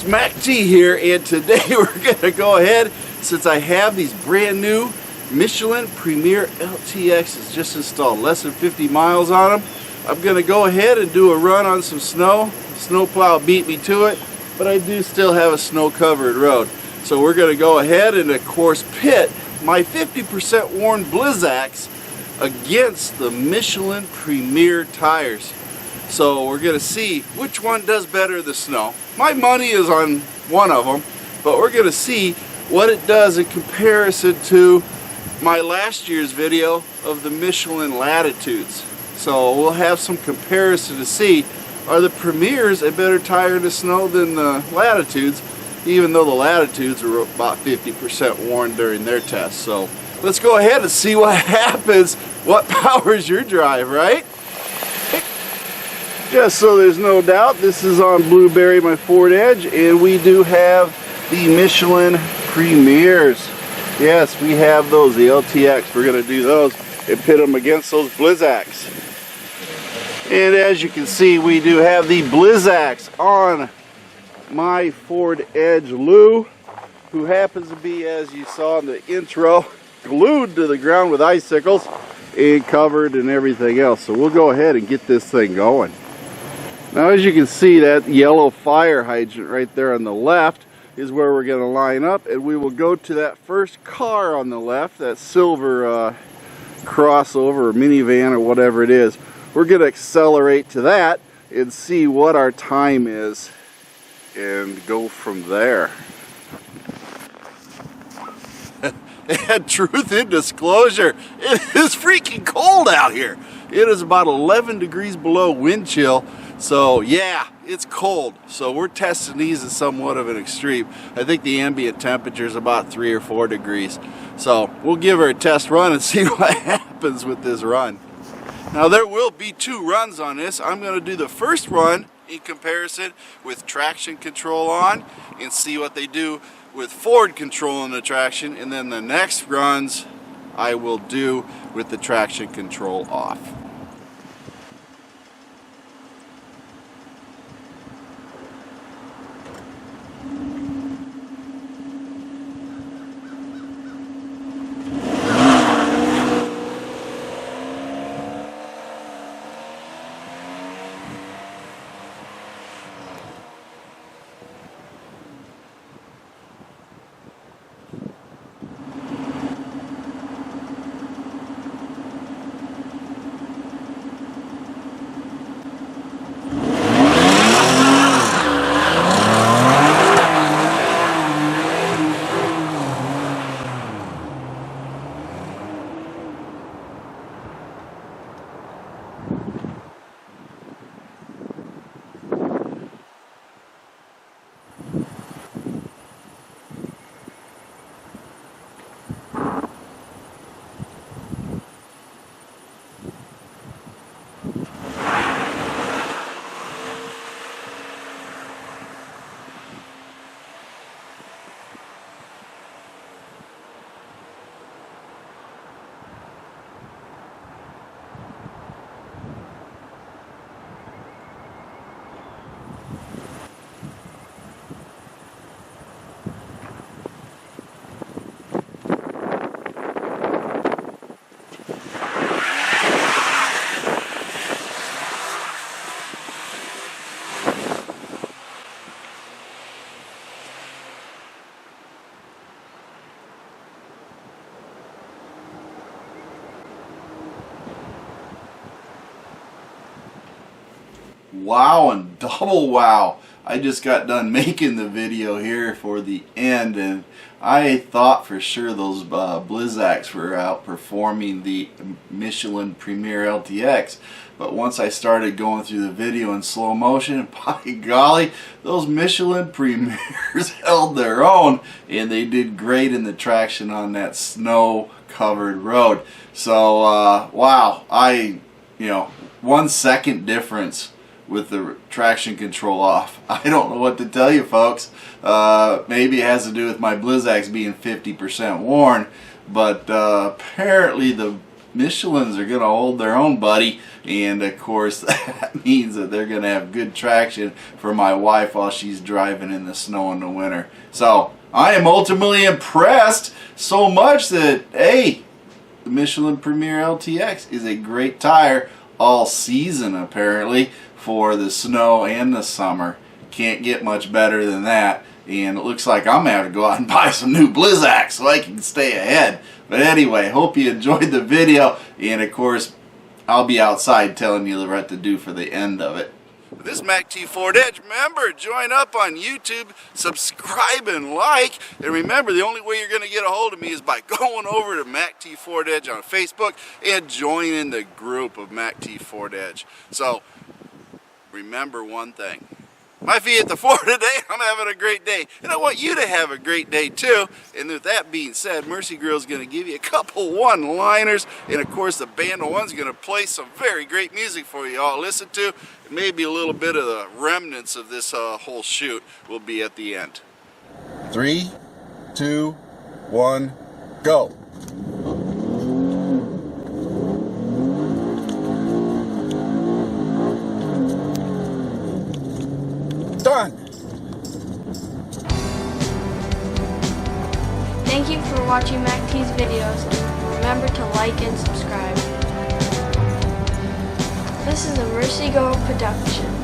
folks, Mac T here, and today we're going to go ahead, since I have these brand new Michelin Premier LTXs just installed, less than 50 miles on them. I'm going to go ahead and do a run on some snow. Snowplow beat me to it, but I do still have a snow-covered road. So we're going to go ahead and, of course, pit my 50% worn Blizzaks against the Michelin Premier tires. So we're going to see which one does better in the snow. My money is on one of them, but we're going to see what it does in comparison to my last year's video of the Michelin Latitudes. So we'll have some comparison to see, are the Premiers a better tire in the snow than the Latitudes, even though the Latitudes were about 50% worn during their test. So let's go ahead and see what happens, what powers your drive, right? Just so there's no doubt, this is on Blueberry, my Ford Edge, and we do have the Michelin Premiers. Yes, we have those, the LTX. We're going to do those and pit them against those Blizzaks. And as you can see, we do have the Blizzaks on my Ford Edge Lou, who happens to be, as you saw in the intro, glued to the ground with icicles and covered and everything else. So we'll go ahead and get this thing going. Now, as you can see, that yellow fire hydrant right there on the left is where we're going to line up, and we will go to that first car on the left, that silver crossover or minivan or whatever it is. We're going to accelerate to that and see what our time is and go from there. And truth in disclosure, it is freaking cold out here. It is about 11 degrees below wind chill. So yeah, it's cold. So we're testing these at somewhat of an extreme. I think the ambient temperature is about 3 or 4 degrees. So we'll give her a test run and see what happens with this run. Now there will be 2 runs on this. I'm going to do the first run in comparison with traction control on and see what they do with Ford controlling the traction, and then the next runs I will do with the traction control off. Wow and double wow. I just got done making the video here for the end, and I thought for sure those Blizzaks were outperforming the Michelin Premier LTX, but once I started going through the video in slow motion, by golly, those Michelin Premiers held their own, and they did great in the traction on that snow covered road. So wow, 1 second difference with the traction control off. I don't know what to tell you, folks. Maybe it has to do with my Blizzaks being 50% worn, but apparently the Michelins are going to hold their own, buddy. And of course that means that they're going to have good traction for my wife while she's driving in the snow in the winter. So I am ultimately impressed, so much that, hey, the Michelin Premier LTX is a great tire all season apparently for the snow and the summer. Can't get much better than that. And it looks like I'm going to have to go out and buy some new Blizzaks so I can stay ahead. But anyway, hope you enjoyed the video. And of course, I'll be outside telling you what to do for the end of it. This is MACTFORDEDGE. Remember, join up on YouTube, subscribe and like. And remember, the only way you're going to get a hold of me is by going over to MACTFORDEDGE on Facebook and joining the group of MACTFORDEDGE. So, remember one thing. My feet at the floor today, I'm having a great day. And I want you to have a great day too. And with that being said, Mercy Girl's going to give you a couple one-liners. And of course, the Band of One's going to play some very great music for you all to listen to. And maybe a little bit of the remnants of this whole shoot will be at the end. 3, 2, 1, go. Done. Thank you for watching MacT's videos, and remember to like and subscribe. This is a Mercy Girl production.